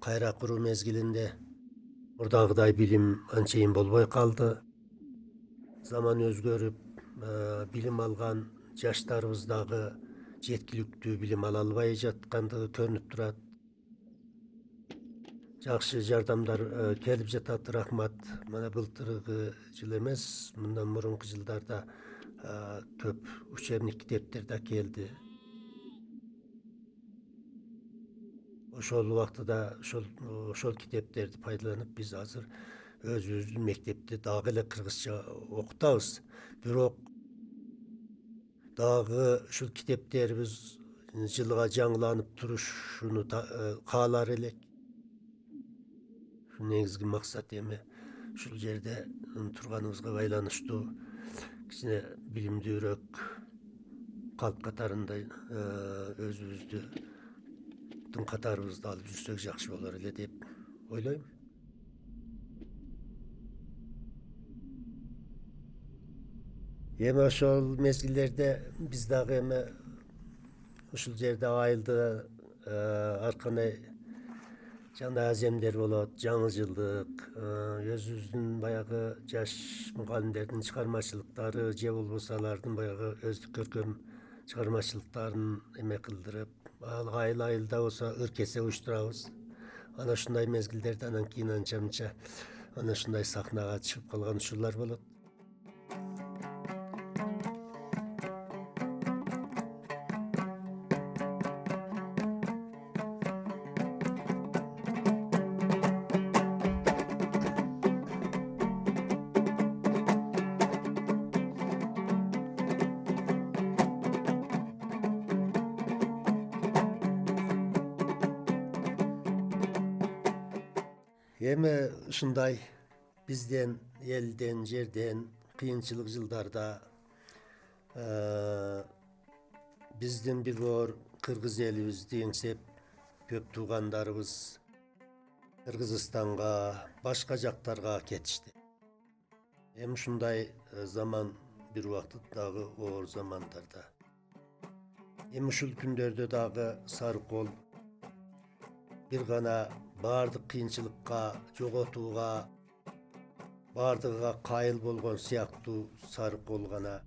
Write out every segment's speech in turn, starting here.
kayra kurуу mezgilinde murdagıday bilim ançeyin bolboy kaldı. Zaman özgörüp bilim algan jaşlarыбыздагы жеткиликтүү bilim ala албай жаткандыгы көрүнүп турат. Жакшы жардамдар келип жатат, рахмат. Мына былтыркы жыл эмес, мындан мурунку жылдарда көп учебник китептер да келди. Ошол убактыда ошол китептерди пайдаланып биз азыр өзүбүздүн мектепте дагы эле кыргызча окутабыз. Бирок дагы ушул китептерибиз жылга жаңыланып турушуну каалар элек. Негизги максат эми ушул жерде турганыбызга байланыштуу кичине билимдүүрөөк калп катарында өзүбүздүн катарыбызды алып жүрсөк жакшы болор эле деп ойлойм. Эми ошол мезгилдерде биз дагы эми ушул жерде айылда ар кандай жана аземдер болот, жаңы жылдык, өзүбүздүн баягы жаш мугалимдердин чыгармачылыктары же болбосо алардын баягы өздүк көркөм чыгармачылыктарын эме кылдырып, айылда болсо ыркесе уюштурабыз. Ana ушундай мезгилдерде анан кийин анча мынча ana ушундай сахнага чыгып калган учурлар болот. Эми ушундай бизден, элден, жерден кыйынчылык жылдарда биздин билбоор кыргыз элибизди эңсеп көп туугандарыбыз Кыргызстанга, башка жактарга кетишти. Эми ушундай заман бир убакыт дагы оор замандарда. Эми ушул күндөрдө дагы Сарыкол бир гана баардык кыйынчылыкка, жоготууга, баардыгыга кайыл болгон сыяктуу Сарыкол гана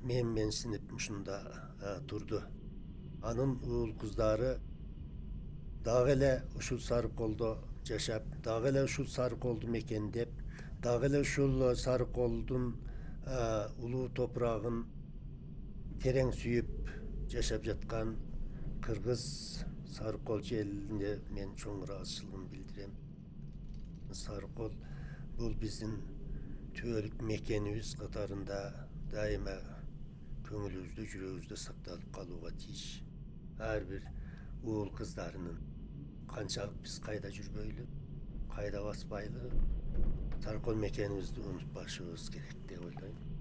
менсинип ушунда турду. Анын уул кыздары дагы эле ушул Сарыколдо жашап, дагы эле ушул Сарыколду мекендеп, дагы эле ушул Сарыколдун улуу топурагын терең сүйүп жашап жаткан кыргыз Сарыкол элине мен чоң ыраазычылыгымды билдирем. Сарыкол бул биздин түбөлүк мекенибиз катарында дайыма көңүлүбүздө, жүрөгүбүздө сакталып калууга тийиш. Ар бир уул кыздарынын канчалык биз кайда жүрбөйлү, кайда баспайлы, Сарыкол мекенибизди унутпашыбыз керек деп ойлойм.